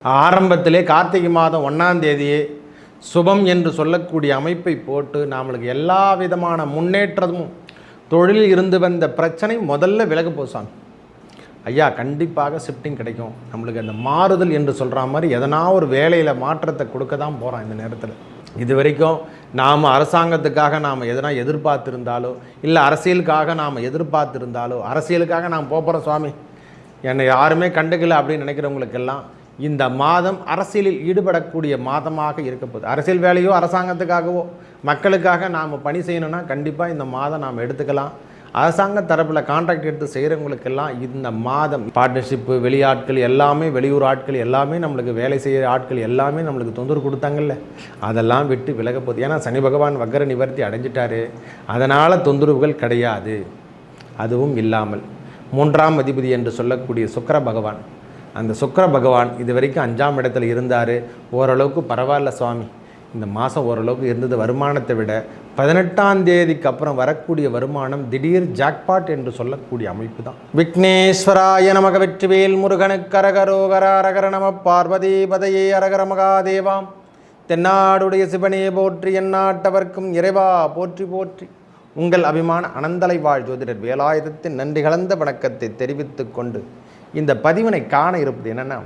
ஆரம்பத்திலே கார்த்திகை மாதம் 1ஆம் தேதியே சுபம் என்று சொல்லக்கூடிய அமைப்பை போட்டு நம்மளுக்கு எல்லா விதமான முன்னேற்றமும் தொழிலில் இருந்து வந்த பிரச்சனை முதல்ல விலக போசாமி. ஐயா கண்டிப்பாக ஷிஃப்டிங் கிடைக்கும். நம்மளுக்கு அந்த மாறுதல் என்று சொல்கிற மாதிரி எதனா ஒரு வேலையில் மாற்றத்தை கொடுக்க தான் போகிறோம். இந்த நேரத்தில் இது வரைக்கும் நாம் அரசாங்கத்துக்காக நாம் எதனா எதிர்பார்த்துருந்தாலோ இல்லை அரசியலுக்காக நாம் எதிர்பார்த்துருந்தாலோ அரசியலுக்காக நாம் போகிறோம் சுவாமி என்னை யாருமே கண்டுக்கல அப்படின்னு நினைக்கிறவங்களுக்கெல்லாம் இந்த மாதம் அரசியலில் ஈடுபடக்கூடிய மாதமாக இருக்க போகுது. அரசியல் வேலையோ அரசாங்கத்துக்காகவோ மக்களுக்காக நாம் பணி செய்யணும்னா கண்டிப்பாக இந்த மாதம் நாம் எடுத்துக்கலாம். அரசாங்க தரப்பில் கான்ட்ராக்ட் எடுத்து செய்கிறவங்களுக்கெல்லாம் இந்த மாதம் பார்ட்னர்ஷிப்பு வெளியாட்கள் எல்லாமே வெளியூர் ஆட்கள் எல்லாமே நம்மளுக்கு வேலை செய்கிற ஆட்கள் எல்லாமே நம்மளுக்கு தொந்தரவு கொடுத்தாங்கல்ல, அதெல்லாம் விட்டு விலக போகுது. ஏன்னா சனி பகவான் வக்கர நிவர்த்தி அடைஞ்சிட்டாரு, அதனால் தொந்தரவுகள் கிடையாது. அதுவும் இல்லாமல் 3ஆம் அதிபதி என்று சொல்லக்கூடிய சுக்கிர பகவான், அந்த சுக்கிர பகவான் இது வரைக்கும் 5ஆம் இடத்துல இருந்தார். ஓரளவுக்கு பரவாயில்ல சுவாமி, இந்த மாதம் ஓரளவுக்கு இருந்தது. வருமானத்தை விட 18ஆம் தேதிக்கு அப்புறம் வரக்கூடிய வருமானம் திடீர் ஜாக்பாட் என்று சொல்லக்கூடிய அமைப்பு தான். விக்னேஸ்வராய நமக, வெற்றிவேல் முருகனுக்கு அரகரோகரா, அரகர நம பார்வதி பதையே, அரகர மகாதேவாம். தென்னாடுடைய சிவனே போற்றி, எந்நாட்டவர்க்கும் இறைவா போற்றி போற்றி. உங்கள் அபிமான அனந்தலை வாழ் ஜோதிடர் வேலாயுதத்தின் நன்றி கலந்த வணக்கத்தை தெரிவித்து கொண்டு இந்த பதிவினை காண இருப்பது என்னென்னா,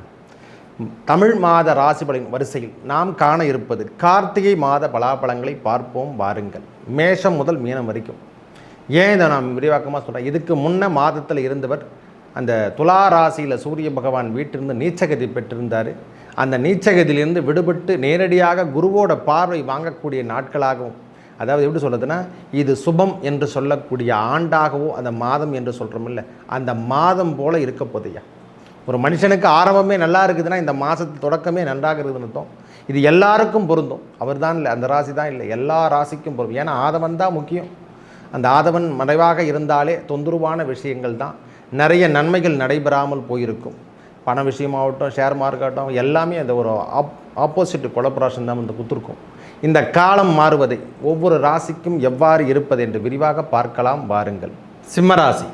தமிழ் மாத ராசிபலன் வரிசையில் நாம் காண இருப்பது கார்த்திகை மாத பலாபலங்களை பார்ப்போம் வாருங்கள். மேஷம் முதல் மீனம் வரைக்கும். ஏன் இதை நான் விரிவாக்கமாக சொல்கிறேன், இதுக்கு முன்ன மாதத்தில் இருந்தவர் அந்த துலா ராசியில் சூரிய பகவான் வீட்டிலிருந்து நீச்சகதி பெற்றிருந்தார். அந்த நீச்சகதியிலிருந்து விடுபட்டு நேரடியாக குருவோட பார்வை வாங்கக்கூடிய நாட்களாகவும், அதாவது எப்படி சொல்கிறதுனா, இது சுபம் என்று சொல்லக்கூடிய ஆண்டாகவோ அந்த மாதம் என்று சொல்கிறோமில்ல, அந்த மாதம் போல் இருக்க போதையா. ஒரு மனுஷனுக்கு ஆரம்பமே நல்லா இருக்குதுன்னா இந்த மாதத்து தொடக்கமே நன்றாக இருக்குதுன்னு அர்த்தம். இது எல்லாருக்கும் பொருந்தும். அவர் தான் இல்லை, அந்த ராசி தான் இல்லை, எல்லா ராசிக்கும் பொருந்தும். ஏன்னா ஆதவன் தான் முக்கியம். அந்த ஆதவன் மறைவாக இருந்தாலே தொந்தரவான விஷயங்கள் தான், நிறைய நன்மைகள் நடைபெறாமல் போயிருக்கும். பண விஷயமாகட்டும், ஷேர் மார்க்கெட்டும், எல்லாமே அந்த ஒரு ஆப்போசிட் கொலபரேஷன் தான் வந்து குத்துருக்கும். இந்த காலம் மாறுவதை ஒவ்வொரு ராசிக்கும் எவ்வாறு இருப்பது என்று விரிவாக பார்க்கலாம் வாருங்கள். சிம்மராசி,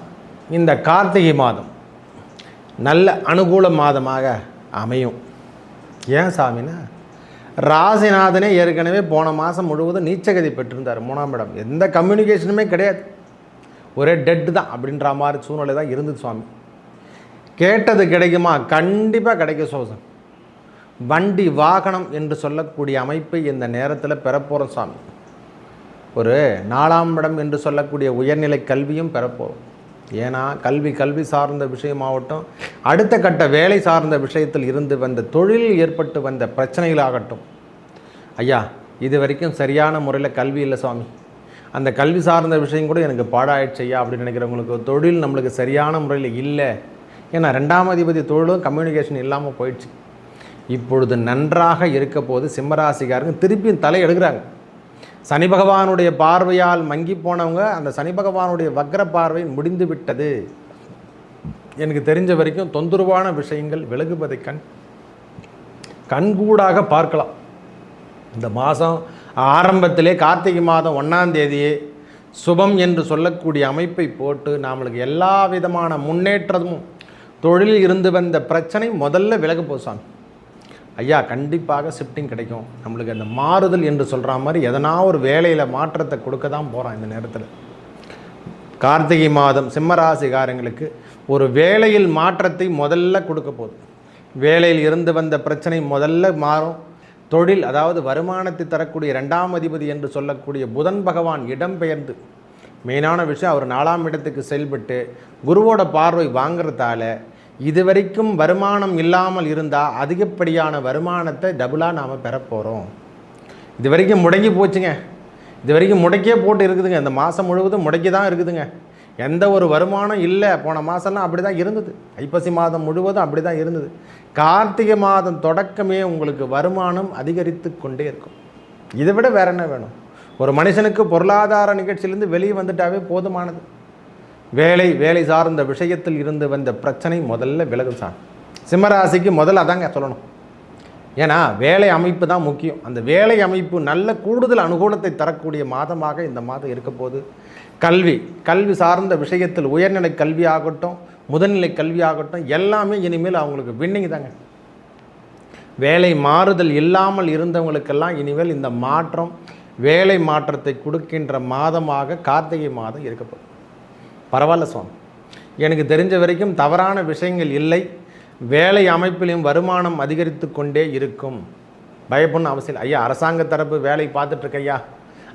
இந்த கார்த்திகை மாதம் நல்ல அனுகூல மாதமாக அமையும். ஏன் சாமினா, ராசிநாதனே ஏற்கனவே போன மாதம் முழுவதும் நீச்சகதி பெற்றிருந்தார் 3ஆம் இடம். எந்த கம்யூனிகேஷனுமே கிடையாது, ஒரே டெட்டு தான் அப்படின்ற மாதிரி சூழ்நிலை தான் இருந்தது சுவாமி. கேட்டது கிடைக்குமா? கண்டிப்பாக கிடைக்கும் சோசம். வண்டி வாகனம் என்று சொல்லக்கூடிய அமைப்பை இந்த நேரத்தில் பெறப்போகிறோம் சாமி. ஒரு 4ஆம் இடம் என்று சொல்லக்கூடிய உயர்நிலை கல்வியும் பெறப்போகிறோம். ஏன்னா கல்வி சார்ந்த விஷயமாகட்டும், அடுத்த கட்ட வேலை சார்ந்த விஷயத்தில் இருந்து வந்த தொழிலில் ஏற்பட்டு வந்த பிரச்சனைகளாகட்டும், ஐயா இது வரைக்கும் சரியான முறையில் கல்வி இல்லை சுவாமி, அந்த கல்வி சார்ந்த விஷயம் கூட எனக்கு பாடாயிடுச்சு ஐயா அப்படின்னு நினைக்கிறவங்களுக்கு தொழில் நம்மளுக்கு சரியான முறையில் இல்லை. ஏன்னா 2ஆம் அதிபதி தொழிலும் கம்யூனிகேஷன் இல்லாமல் போயிடுச்சு. இப்பொழுது நன்றாக இருக்க போது சிம்மராசிக்காரங்க திருப்பியும் தலை எடுக்கிறாங்க. சனி பகவானுடைய பார்வையால் மங்கி போனவங்க அந்த சனி பகவானுடைய வக்ர பார்வை முடிந்து விட்டது. எனக்கு தெரிஞ்ச வரைக்கும் தொந்தரவான விஷயங்கள் விலகுவதை கண்கூடாக பார்க்கலாம். இந்த மாதம் ஆரம்பத்திலே கார்த்திகை மாதம் 1ஆம் தேதியே சுபம் என்று சொல்லக்கூடிய அமைப்பை போட்டு நம்மளுக்கு எல்லா விதமான முன்னேற்றமும் தொழிலில் இருந்து வந்த பிரச்சனை முதல்ல விலக போசாமி. ஐயா கண்டிப்பாக ஷிஃப்டிங் கிடைக்கும். நம்மளுக்கு அந்த மாறுதல் என்று சொல்கிற மாதிரி எதனா ஒரு வேலையில் மாற்றத்தை கொடுக்க தான் போகிறோம். இந்த நேரத்தில் கார்த்திகை மாதம் சிம்மராசிகாரங்களுக்கு ஒரு வேலையில் மாற்றத்தை முதல்ல கொடுக்க போகுது. வேலையில் இருந்து வந்த பிரச்சனை முதல்ல மாறும். தொழில், அதாவது வருமானத்தை தரக்கூடிய 2ஆம் அதிபதி என்று சொல்லக்கூடிய புதன் பகவான் இடம்பெயர்ந்து, மெயினான விஷயம் அவர் 4ஆம் இடத்துக்கு செயல்பட்டு குருவோட பார்வை வாங்கிறதால இதுவரைக்கும் வருமானம் இல்லாமல் இருந்தால் அதிகப்படியான வருமானத்தை டபுளாக நாம் பெறப்போகிறோம். இது வரைக்கும் முடங்கி போச்சுங்க, இது வரைக்கும் முடக்கியே போட்டு இருக்குதுங்க. இந்த மாதம் முழுவதும் முடக்கி தான் இருக்குதுங்க. எந்த ஒரு வருமானம் இல்லை. போன மாதம்லாம் அப்படி தான் இருந்தது. ஐப்பசி மாதம் முழுவதும் அப்படி தான் இருந்தது. கார்த்திகை மாதம் தொடக்கமே உங்களுக்கு வருமானம் அதிகரித்து கொண்டே இருக்கும். இதை விட வேற என்ன வேணும்? ஒரு மனுஷனுக்கு பொருளாதார நிகழ்ச்சியிலேருந்து வெளியே வந்துட்டாவே போதுமானது. வேலை சார்ந்த விஷயத்தில் இருந்து வந்த பிரச்சனை முதல்ல விலகு சார். சிம்மராசிக்கு முதல்ல அதாங்க சொல்லணும். ஏன்னா வேலை அமைப்பு தான் முக்கியம். அந்த வேலை அமைப்பு நல்ல கூடுதல் அனுகூலத்தை தரக்கூடிய மாதமாக இந்த மாதம் இருக்க போது. கல்வி சார்ந்த விஷயத்தில் உயர்நிலை கல்வி ஆகட்டும், முதல்நிலை கல்வி ஆகட்டும், எல்லாமே இனிமேல் அவங்களுக்கு வின்னிங் தாங்க. வேலை மாறுதல் இல்லாமல் இருந்தவங்களுக்கெல்லாம் இனிமேல் இந்த மாற்றம் வேலை மாற்றத்தை கொடுக்கின்ற மாதமாக கார்த்திகை மாதம் இருக்கப்படும். பரவாயில்ல சுவாமி, எனக்கு தெரிஞ்ச வரைக்கும் தவறான விஷயங்கள் இல்லை, வேலை அமைப்பிலையும் வருமானம் அதிகரித்து கொண்டே இருக்கும், பயப்படணும் அவசியம். ஐயா அரசாங்க தரப்பு வேலை பார்த்துட்ருக்க ஐயா,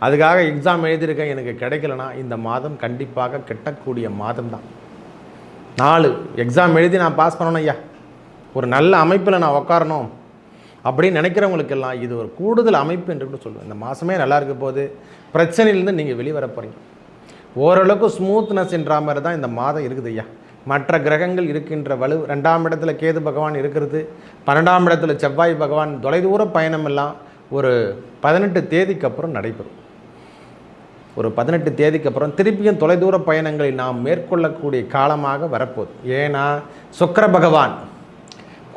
அதுக்காக எக்ஸாம் எழுதியிருக்கேன், எனக்கு கிடைக்கலனா இந்த மாதம் கண்டிப்பாக கிட்டக்கூடிய மாதம் தான். 4 எக்ஸாம் எழுதி நான் பாஸ் பண்ணணும் ஐயா, ஒரு நல்ல அமைப்பில் நான் உட்காரணும் அப்படின்னு நினைக்கிறவங்களுக்கெல்லாம் இது ஒரு கூடுதல் அமைப்பு என்று கூட சொல்லுவேன். இந்த மாதமே நல்லா இருக்க போது பிரச்சனையிலேருந்து நீங்கள் வெளிவர போகிறீங்க. ஓரளவுக்கு ஸ்மூத்னஸ் என்ற மாதிரி தான் இந்த மாதம் இருக்குது ஐயா. மற்ற கிரகங்கள் இருக்கின்ற வலு 2ஆம் இடத்துல கேது பகவான் இருக்கிறது, 12ஆம் இடத்துல செவ்வாய் பகவான், தொலைதூர பயணம் எல்லாம் ஒரு 18 தேதிக்கு அப்புறம் நடைபெறும். ஒரு 18 தேதிக்கு அப்புறம் திருப்பியும் தொலைதூர பயணங்களை நாம் மேற்கொள்ளக்கூடிய காலமாக வரப்போகுது. ஏன்னா சுக்கிர பகவான்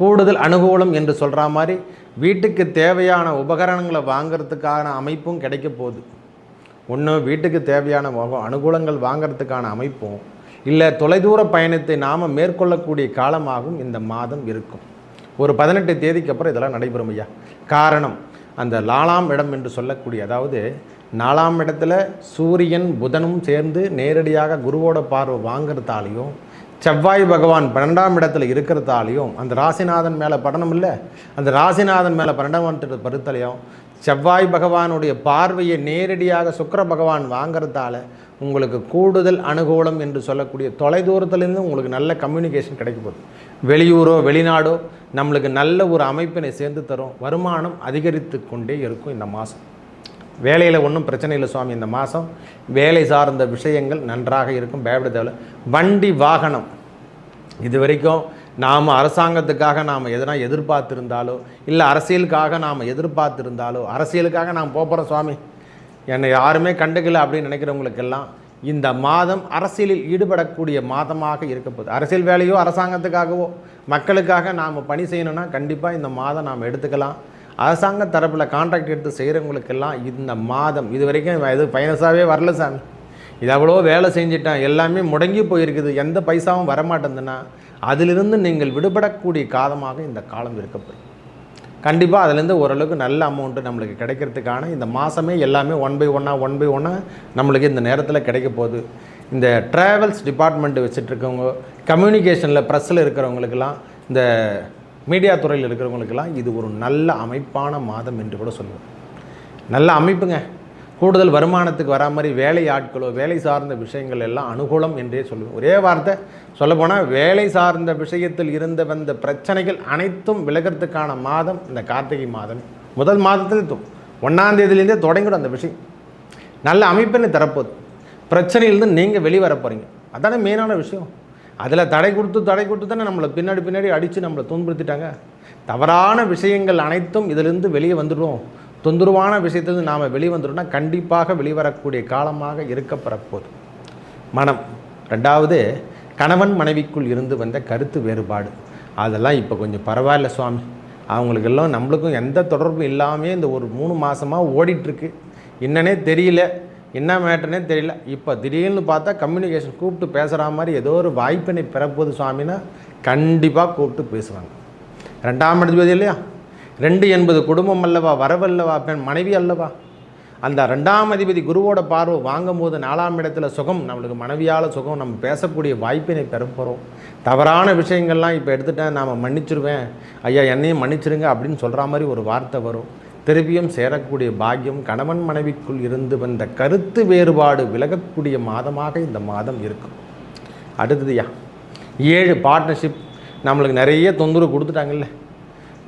கூடுதல் அனுகூலம் என்று சொல்கிற மாதிரி வீட்டுக்கு தேவையான உபகரணங்களை வாங்கிறதுக்கான அமைப்பும் கிடைக்க போகுது. ஒன்று வீட்டுக்கு தேவையான அனுகூலங்கள் வாங்கிறதுக்கான அமைப்பும் இல்லை, தொலைதூர பயணத்தை நாம் மேற்கொள்ளக்கூடிய காலமாகவும் இந்த மாதம் இருக்கும். ஒரு 18 தேதிக்கு அப்புறம் இதெல்லாம் நடைபெறும் ஐயா. காரணம் அந்த 4ஆம் இடம் என்று சொல்லக்கூடிய, அதாவது 4ஆம் இடத்துல சூரியன் புதனும் சேர்ந்து நேரடியாக குருவோட பார்வை வாங்கிறதாலையும், செவ்வாய் பகவான் 12ஆம் இடத்துல இருக்கிறதாலையும், அந்த ராசிநாதன் மேலே படணும் இல்லை, அந்த ராசிநாதன் மேலே 12ஆம் இடத்துல படுத்தலையும் செவ்வாய் பகவானுடைய பார்வையை நேரடியாக சுக்கிர பகவான் வாங்கிறதால உங்களுக்கு கூடுதல் அனுகூலம் என்று சொல்லக்கூடிய தொலைதூரத்துலேருந்து உங்களுக்கு நல்ல கம்யூனிகேஷன் கிடைக்க போகுது. வெளியூரோ வெளிநாடோ நம்மளுக்கு நல்ல ஒரு அமைப்பினை சேர்ந்து தரும். வருமானம் அதிகரித்து கொண்டே இருக்கும் இந்த மாதம். வேலையில் ஒன்றும் பிரச்சனை இல்லை சுவாமி, இந்த மாதம் வேலை சார்ந்த விஷயங்கள் நன்றாக இருக்கும், பயப்பட தேவை. வண்டி வாகனம் இது வரைக்கும் நாம் அரசாங்கத்துக்காக நாம் எதனா எதிர்பார்த்துருந்தாலோ இல்லை அரசியலுக்காக நாம் எதிர்பார்த்துருந்தாலோ, அரசியலுக்காக நான் போகிறோம் சுவாமி என்னை யாருமே கண்டுக்கல அப்படின்னு நினைக்கிறவங்களுக்கெல்லாம் இந்த மாதம் அரசியலில் ஈடுபடக்கூடிய மாதமாக இருக்க போகுது. அரசியல் வேலையோ அரசாங்கத்துக்காகவோ மக்களுக்காக நாம் பணி செய்யணும்னா கண்டிப்பாக இந்த மாதம் நாம் எடுத்துக்கலாம். அரசாங்க தரப்பில் கான்ட்ராக்ட் எடுத்து செய்கிறவங்களுக்கெல்லாம் இந்த மாதம் இது வரைக்கும் இது ஃபைனஸாகவே வரல சாமி, இது அவ்வளோ வேலை செஞ்சிட்டேன், எல்லாமே முடங்கி போயிருக்குது, எந்த பைசாவும் வரமாட்டேங்குதுன்னா அதிலிருந்து நீங்கள் விடுபடக்கூடிய காலமாக இந்த காலம் இருக்கப்படும். கண்டிப்பாக அதிலேருந்து ஓரளவுக்கு நல்ல அமௌண்ட்டு நம்மளுக்கு கிடைக்கிறதுக்கான இந்த மாதமே எல்லாமே 1 by 1 நம்மளுக்கு இந்த நேரத்தில் கிடைக்க போகுது. இந்த ட்ராவல்ஸ் டிபார்ட்மெண்ட்டு வச்சுட்ருக்கவங்க, கம்யூனிகேஷனில் ப்ரெஸ்ஸில் இருக்கிறவங்களுக்கெல்லாம், இந்த மீடியா துறையில் இருக்கிறவங்களுக்கெல்லாம் இது ஒரு நல்ல அமைப்பான மாதம் என்று கூட சொல்லுவேன். நல்ல அமைப்புங்க. கூடுதல் வருமானத்துக்கு வரா மாதிரி வேலை ஆட்களோ வேலை சார்ந்த விஷயங்கள் எல்லாம் அனுகூலம் என்றே சொல்லுவேன். ஒரே வார்த்தை சொல்லப்போனால் வேலை சார்ந்த விஷயத்தில் இருந்து வந்த பிரச்சனைகள் அனைத்தும் விலகிறதுக்கான மாதம் இந்த கார்த்திகை மாதம். முதல் மாதத்தில் 1ஆம் தேதியிலேருந்தே தொடங்கிடும் அந்த விஷயம். நல்ல அமைப்பினை தரப்போகுது. பிரச்சனையிலேருந்து நீங்கள் வெளிவர போகிறீங்க, அதானே மெயினான விஷயம். அதில் தடை கொடுத்து தானே நம்மளை பின்னாடி அடித்து நம்மளை துன்புறுத்திட்டாங்க. தவறான விஷயங்கள் அனைத்தும் இதிலிருந்து வெளியே வந்துடுவோம். தொந்தரவான விஷயத்திலிருந்து நாம் வெளிவந்துட்டோம்னா கண்டிப்பாக வெளிவரக்கூடிய காலமாக இருக்கப்படப்போகுது. மனம் 2வது கணவன் மனைவிக்குள் இருந்து வந்த கருத்து வேறுபாடு, அதெல்லாம் இப்போ கொஞ்சம் பரவாயில்ல சுவாமி. அவங்களுக்கெல்லாம் நம்மளுக்கும் எந்த தொடர்பும் இல்லாமல் இந்த ஒரு 3 மாதமாக ஓடிட்டுருக்கு. என்னன்னே தெரியல, என்ன மேட்டர்னே தெரியல. இப்போ திடீர்னு பார்த்தா கம்யூனிகேஷன் கூப்பிட்டு பேசுகிற மாதிரி ஏதோ ஒரு வாய்ப்பினை பெறப்போகுது சுவாமின்னா கண்டிப்பாக கூப்பிட்டு பேசுவாங்க. 2ஆம் இடத்துல இல்லையா, 2 என்பது குடும்பம் அல்லவா, வரவல்லவா, பெண் மனைவி அல்லவா. அந்த 2ஆம் அதிபதி குருவோட பார்வை வாங்கும் போது 4ஆம் இடத்துல சுகம், நம்மளுக்கு மனைவியால் சுகம், நம்ம பேசக்கூடிய வாய்ப்பினை பெற போகிறோம். தவறான விஷயங்கள்லாம் இப்போ எடுத்துட்டேன், நாம் மன்னிச்சிருவேன் ஐயா, என்னையும் மன்னிச்சிருங்க அப்படின்னு சொல்கிற மாதிரி ஒரு வார்த்தை வரும். திருப்பியும் சேரக்கூடிய பாக்கியம், கணவன் மனைவிக்குள் இருந்து வந்த கருத்து வேறுபாடு விலகக்கூடிய மாதமாக இந்த மாதம் இருக்கும். அடுத்ததுயா 7 பார்ட்னர்ஷிப். நம்மளுக்கு நிறைய தொந்தரவு கொடுத்துட்டாங்கல்ல,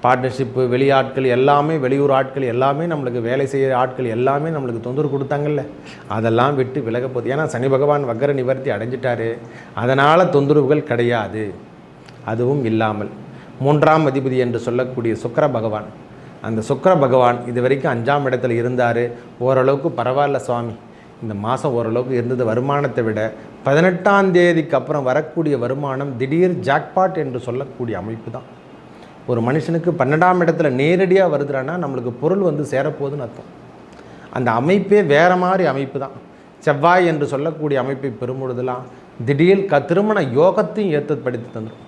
பார்ட்னர்ஷிப்பு, வெளியாட்கள் எல்லாமே, வெளியூர் ஆட்கள் எல்லாமே, நம்மளுக்கு வேலை செய்கிற ஆட்கள் எல்லாமே நம்மளுக்கு தொந்தரவு கொடுத்தாங்கல்ல, அதெல்லாம் விட்டு விலக போகுது. ஏன்னா சனி பகவான் வக்கர நிவர்த்தி அடைஞ்சிட்டாரு, அதனால் தொந்தரவுகள் கிடையாது. அதுவும் இல்லாமல் 3ஆம் அதிபதி என்று சொல்லக்கூடிய சுக்கிர பகவான், அந்த சுக்கிர பகவான் இது வரைக்கும் 5ஆம் இடத்துல இருந்தார். ஓரளவுக்கு பரவாயில்ல சுவாமி, இந்த மாதம் ஓரளவுக்கு இருந்தது. வருமானத்தை விட 18ஆம் தேதிக்கு அப்புறம் வரக்கூடிய வருமானம் திடீர் ஜாக்பாட் என்று சொல்லக்கூடிய அமைப்பு தான். ஒரு மனுஷனுக்கு 12ஆம் இடத்துல நேரடியாக வருதுன்னா நம்மளுக்கு பொருள் வந்து சேரப்போகுதுன்னு அர்த்தம். அந்த அமைப்பே வேறு மாதிரி அமைப்பு தான். செவ்வாய் என்று சொல்லக்கூடிய அமைப்பை பெறும்பொழுதெல்லாம் திடீர் திருமண யோகத்தையும் ஏற்படுத்தி தந்துடும்.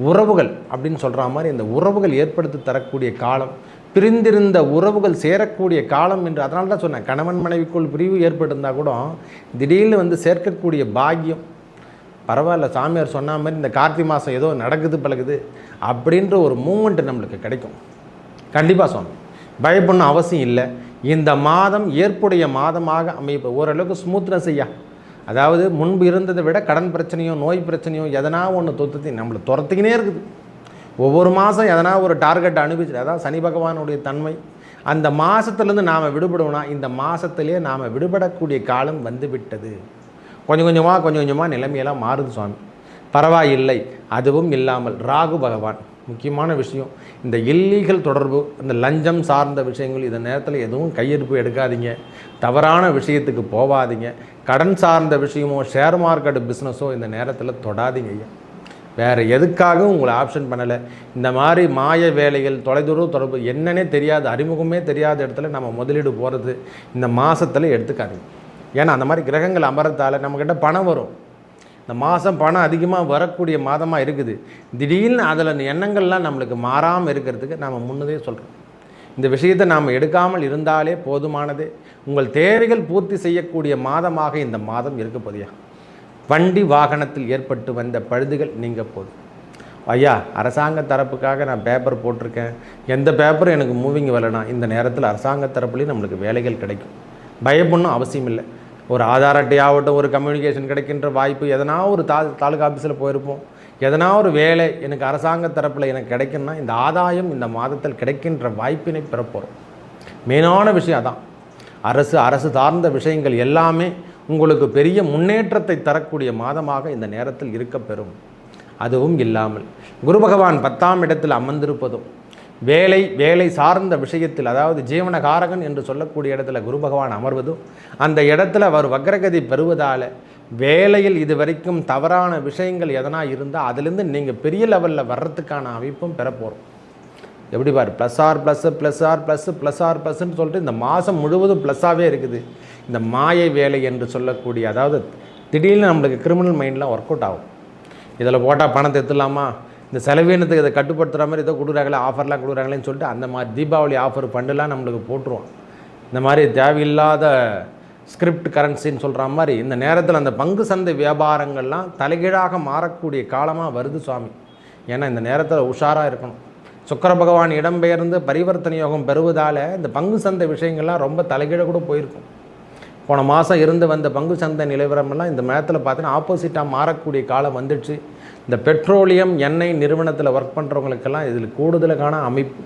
உறவுகள் அப்படின்னு சொல்கிற மாதிரி இந்த உறவுகள் ஏற்படுத்தி தரக்கூடிய காலம், பிரிந்திருந்த உறவுகள் சேரக்கூடிய காலம் என்று. அதனால தான் சொன்னேன், கணவன் மனைவிக்குள் பிரிவு ஏற்பட்டிருந்தால் கூட திடீர்னு வந்து சேர்க்கக்கூடிய பாக்கியம். பரவாயில்ல, சாமியார் சொன்ன மாதிரி இந்த கார்த்திகை மாதம் ஏதோ நடக்குது பழகுது அப்படின்ற ஒரு மூமெண்ட்டு நம்மளுக்கு கிடைக்கும். கண்டிப்பாக சுவாமி, பயப்படணும் அவசியம் இல்லை. இந்த மாதம் ஏற்புடைய மாதமாக அமைப்பு ஓரளவுக்கு ஸ்மூத்னஸ் ஐயா. அதாவது முன்பு இருந்ததை விட கடன் பிரச்சனையோ நோய் பிரச்சனையோ எதனா ஒன்று நம்மளை துரத்துக்கினே இருக்குது. ஒவ்வொரு மாதம் எதனா ஒரு டார்கெட் அனுப்பிச்சு, அதான் சனி பகவானுடைய தன்மை. அந்த மாதத்துலேருந்து நாம் விடுபடுவோம்னா இந்த மாதத்துலேயே நாம் விடுபடக்கூடிய காலம் வந்து விட்டது. கொஞ்சம் கொஞ்சமாக நிலைமையெல்லாம் மாறுது சுவாமி. பரவாயில்லை. அதுவும் இல்லாமல் ராகு பகவான் முக்கியமான விஷயம், இந்த இல்லீகல் தொடர்பு, இந்த லஞ்சம் சார்ந்த விஷயங்கள் இந்த நேரத்தில் எதுவும் கையெடுப்பு எடுக்காதீங்க. தவறான விஷயத்துக்கு போகாதீங்க. கடன் சார்ந்த விஷயமோ ஷேர் மார்க்கெட் பிஸ்னஸோ இந்த நேரத்தில் தொடாதீங்க ஐயா. வேறு எதுக்காகவும் உங்களை ஆப்ஷன் பண்ணலை. இந்த மாதிரி மாய வேலைகள், தொலைதூர தொடர்பு என்னன்னே தெரியாது, அறிமுகமே தெரியாத இடத்துல நம்ம முதலீடு போகிறது இந்த மாதத்தில் எடுத்துக்காதீங்க. ஏன்னா அந்த மாதிரி கிரகங்கள் அமரத்தால் நம்மக்கிட்ட பணம் வரும். இந்த மாதம் பணம் அதிகமாக வரக்கூடிய மாதமாக இருக்குது. திடீர்னு அதில் எண்ணங்கள்லாம் நம்மளுக்கு மாறாமல் இருக்கிறதுக்கு நாம் முன்னதே சொல்கிறோம். இந்த விஷயத்தை நாம் எடுக்காமல் இருந்தாலே போதுமானதே. உங்கள் தேவைகள் பூர்த்தி செய்யக்கூடிய மாதமாக இந்த மாதம் இருக்க போதியா. வண்டி வாகனத்தில் ஏற்பட்டு வந்த பழுதுகள் நீங்க போதும் ஐயா. அரசாங்க தரப்புக்காக நான் பேப்பர் போட்டிருக்கேன், எந்த பேப்பரும் எனக்கு மூவிங் வரலைனா இந்த நேரத்தில் அரசாங்க தரப்புலேயும் நம்மளுக்கு வேலைகள் கிடைக்கும். பயப்படணும் அவசியம் இல்லை. ஒரு ஆதார் அட்டையாகட்டும், ஒரு கம்யூனிகேஷன் கிடைக்கின்ற வாய்ப்பு, எதனா ஒரு தாலுகா ஆஃபீஸில் போயிருப்போம், எதனா ஒரு வேலை எனக்கு அரசாங்க தரப்பில் எனக்கு கிடைக்குன்னா இந்த ஆதாயம் இந்த மாதத்தில் கிடைக்கின்ற வாய்ப்பினை பெறப்போகிறோம். மெயினான விஷயம் அதான். அரசு சார்ந்த விஷயங்கள் எல்லாமே உங்களுக்கு பெரிய முன்னேற்றத்தை தரக்கூடிய மாதமாக இந்த நேரத்தில் இருக்க பெறும். அதுவும் இல்லாமல் குரு பகவான் 10ஆம் இடத்தில் அமர்ந்திருப்பதும் வேலை சார்ந்த விஷயத்தில், அதாவது ஜீவனகாரகன் என்று சொல்லக்கூடிய இடத்துல குரு பகவான் அமர்வதும், அந்த இடத்துல அவர் வக்ரகதி பெறுவதால் வேலையில் இது வரைக்கும் தவறான விஷயங்கள் எதனா இருந்தால் அதிலிருந்து நீங்கள் பெரிய லெவலில் வர்றதுக்கான அமைப்பும் பெறப்போகிறோம். எப்படி பாரு, ++++++++++++++++++++++++++++++++++++++++++++++++++++++++++++++++++++++++++++ இந்த மாதம் முழுவதும் ப்ளஸ்ஸாகவே இருக்குது. இந்த மாயை வேலை என்று சொல்லக்கூடிய, அதாவது திடீர்னு நம்மளுக்கு கிரிமினல் மைண்ட்லாம் ஒர்க் அவுட் ஆகும். இதில் போட்டால் பணத்தை எடுத்துடலாமா, இந்த செலவீனத்துக்கு இதை கட்டுப்படுத்துகிற மாதிரி ஏதோ கொடுக்குறாங்களே, ஆஃபர்லாம் கொடுக்குறாங்களேன்னு சொல்லிட்டு அந்த மாதிரி தீபாவளி ஆஃபர் ஃபண்டுலாம் நம்மளுக்கு போட்டுருவோம். இந்த மாதிரி தேவையில்லாத ஸ்கிரிப்ட் கரன்சின்னு சொல்கிற மாதிரி இந்த நேரத்தில் அந்த பங்கு சந்தை வியாபாரங்கள்லாம் தலைகீழாக மாறக்கூடிய காலமாக வருது சுவாமி. ஏன்னா இந்த நேரத்தில் உஷாராக இருக்கணும். சுக்கிர பகவான் இடம்பெயர்ந்து பரிவர்த்தனை யோகம் பெறுவதால் இந்த பங்கு சந்தை விஷயங்கள்லாம் ரொம்ப தலைகீழ கூட போயிருக்கும். போன மாதம் இருந்து வந்த பங்கு சந்தை நிலவரமெல்லாம் இந்த நேரத்தில் பார்த்தீங்கன்னா ஆப்போசிட்டாக மாறக்கூடிய காலம் வந்துடுச்சு. இந்த பெட்ரோலியம் எண்ணெய் நிறுவனத்தில் ஒர்க் பண்ணுறவங்களுக்கெல்லாம் இதில் கூடுதலான அமைப்பு,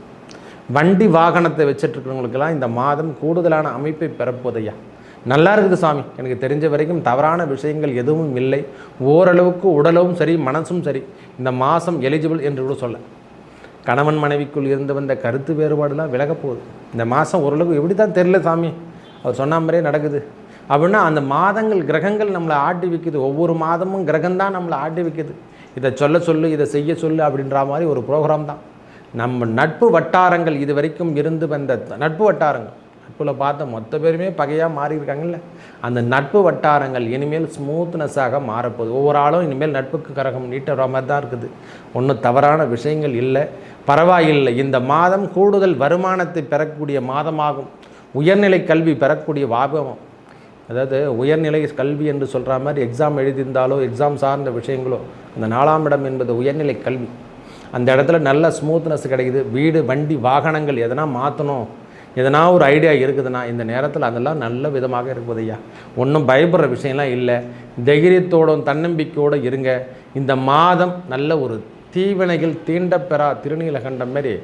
வண்டி வாகனத்தை வச்சிட்ருக்கிறவங்களுக்கெல்லாம் இந்த மாதம் கூடுதலான அமைப்பை பெறப்போதையா. நல்லா இருக்குது சாமி. எனக்கு தெரிஞ்ச வரைக்கும் தவறான விஷயங்கள் எதுவும் இல்லை. ஓரளவுக்கு உடலும் சரி மனசும் சரி இந்த மாதம் எலிஜிபிள் என்று கூட சொல்ல. கணவன் மனைவிக்குள் இருந்து வந்த கருத்து வேறுபாடுலாம் விலக போகுது இந்த மாதம். ஓரளவுக்கு எப்படி தான் தெரியல சாமி, அவர் சொன்ன மாதிரியே நடக்குது அப்படின்னா அந்த மாதங்கள் கிரகங்கள் நம்மளை ஆட்டி வைக்குது. ஒவ்வொரு மாதமும் கிரகம்தான் நம்மளை ஆட்டி வைக்குது. இதை சொல்லு இதை செய்ய சொல்லு அப்படின்ற மாதிரி ஒரு ப்ரோக்ராம் தான். நம்ம நட்பு வட்டாரங்கள் இது வரைக்கும் இருந்து வந்த நட்பு வட்டாரங்கள், நட்பில் பார்த்த மொத்த பேருமே பகையாக மாறியிருக்காங்கல்ல, அந்த நட்பு வட்டாரங்கள் இனிமேல் ஸ்மூத்னஸாக மாறப்போகுது. ஒவ்வொரு ஆளும் இனிமேல் நட்புக்கு கரகம் நீட்டுற மாதிரி தான் இருக்குது. ஒன்றும் தவறான விஷயங்கள் இல்லை. பரவாயில்லை. இந்த மாதம் கூடுதல் வருமானத்தை பெறக்கூடிய மாதமாகும். உயர்நிலை கல்வி பெறக்கூடிய வாபகம், அதாவது உயர்நிலை கல்வி என்று சொல்கிற மாதிரி எக்ஸாம் எழுதியிருந்தாலோ எக்ஸாம் சார்ந்த விஷயங்களோ, அந்த 4ஆம் இடம் என்பது உயர்நிலை கல்வி, அந்த இடத்துல நல்ல ஸ்மூத்னஸ் கிடைக்குது. வீடு வண்டி வாகனங்கள் எதனா மாற்றணும், எதனா ஒரு ஐடியா இருக்குதுன்னா இந்த நேரத்தில் அதெல்லாம் நல்ல விதமாக இருக்குது ஐயா. ஒன்றும் பயப்படுற விஷயம்லாம் இல்லை. தைரியத்தோடும் தன்னம்பிக்கையோடு இருங்க. இந்த மாதம் நல்ல ஒரு தீவினைகள் தீண்டப்பெறா திருநீலகண்டம் மாரி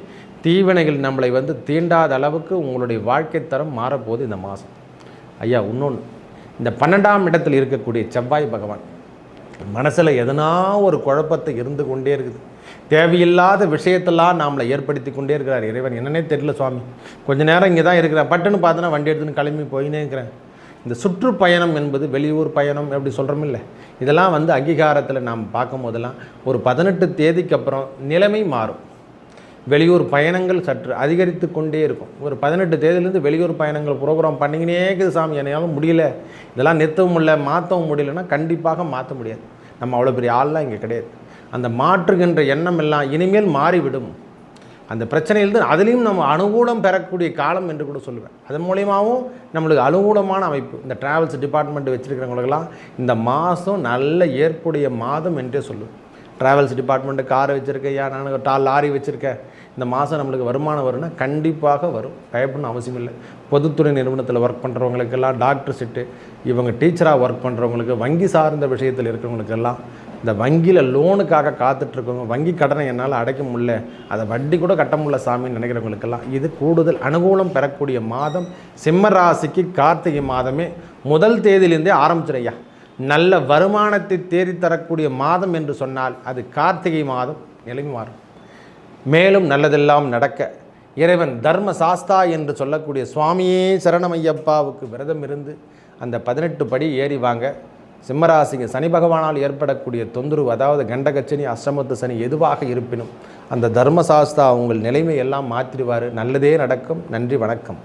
தீவினைகள் நம்மளை தீண்டாத அளவுக்கு உங்களுடைய வாழ்க்கை தரம் மாறப்போகுது இந்த மாதம் ஐயா. இன்னொன்று, இந்த 12ஆம் இடத்தில் இருக்கக்கூடிய செவ்வாய் பகவான் மனசில் எதனா ஒரு குழப்பத்தை இருந்து கொண்டே இருக்குது. தேவையில்லாத விஷயத்தெல்லாம் நம்மளை ஏற்படுத்தி கொண்டே இருக்கிறார் இறைவன். என்னன்னே தெரியல சுவாமி. கொஞ்ச நேரம் இங்கே தான் இருக்கிறேன், பட்டுன்னு பார்த்தோன்னா வண்டி எடுத்துன்னு கிளம்பி போயினே இருக்கிறேன். இந்த சுற்றுப்பயணம் என்பது வெளியூர் பயணம் எப்படி சொல்கிறோம் இல்லை, இதெல்லாம் அங்கீகாரத்தில் நாம் பார்க்கும் போதெல்லாம் ஒரு 18 தேதிக்கு அப்புறம் நிலைமை மாறும். வெளியூர் பயணங்கள் சற்று அதிகரித்து கொண்டே இருக்கும். ஒரு 18 தேதியிலேருந்து வெளியூர் பயணங்கள் ப்ரோக்ராம் பண்ணிக்கினே இருக்குது சாமி. என்னாலும் முடியல, இதெல்லாம் நிறுத்தவும் முடியல, மாற்றவும் முடியலன்னா கண்டிப்பாக மாற்ற முடியாது. நம்ம அவ்வளோ பெரிய ஆள்லாம் இங்கே கிடையாது. அந்த மாற்றுகின்ற எண்ணம் எல்லாம் இனிமேல் மாறிவிடும். அந்த பிரச்சனையிலிருந்து அதுலேயும் நம்ம அனுகூலம் பெறக்கூடிய காலம் என்று கூட சொல்லுவேன். அதன் மூலியமாகவும் நம்மளுக்கு அனுகூலமான அமைப்பு. இந்த ட்ராவல்ஸ் டிபார்ட்மெண்ட் வச்சுருக்கிறவங்களுக்கெல்லாம் இந்த மாதம் நல்ல ஏற்புடைய மாதம் என்றே சொல்லுவேன். ட்ராவல்ஸ் டிபார்ட்மெண்ட்டு காரை வச்சுருக்கேன், நான் லாரி வச்சுருக்கேன், இந்த மாதம் நம்மளுக்கு வருமானம் வரும்னா கண்டிப்பாக வரும். பயப்படணும் அவசியம் இல்லை. பொதுத்துறை நிறுவனத்தில் ஒர்க் பண்ணுறவங்களுக்கெல்லாம், டாக்டர் செட்டு, இவங்க டீச்சராக ஒர்க் பண்ணுறவங்களுக்கு, வங்கி சார்ந்த விஷயத்தில் இருக்கிறவங்களுக்கெல்லாம், இந்த வங்கியில் லோனுக்காக காத்துட்ருக்கவங்க, வங்கி கடனை என்னால் அடைக்க முடியல, அதை வட்டி கூட கட்ட முடியல சாமின்னு நினைக்கிறவங்களுக்கெல்லாம் இது கூடுதல் அனுகூலம் பெறக்கூடிய மாதம். சிம்ம ராசிக்கு கார்த்திகை மாதமே முதல் தேதியிலேருந்தே ஆரம்பிச்சிடையா. நல்ல வருமானத்தை தேடி தரக்கூடிய மாதம் என்று சொன்னால் அது கார்த்திகை மாதம். நிலைமை மாறும். மேலும் நல்லதெல்லாம் நடக்க இறைவன் தர்ம சாஸ்தா என்று சொல்லக்கூடிய சுவாமியே சரணமையப்பாவுக்கு விரதம் இருந்து அந்த 18 படி ஏறி வாங்க. சிம்மராசிக்கு சனி பகவானால் ஏற்படக்கூடிய தொந்தரவு, அதாவது கண்டகச்சனி, அஷ்டமத்து சனி எதுவாக இருப்பினும் அந்த தர்மசாஸ்தா உங்கள் நிலைமை எல்லாம் மாற்றிடுவார். நல்லதே நடக்கும். நன்றி, வணக்கம்.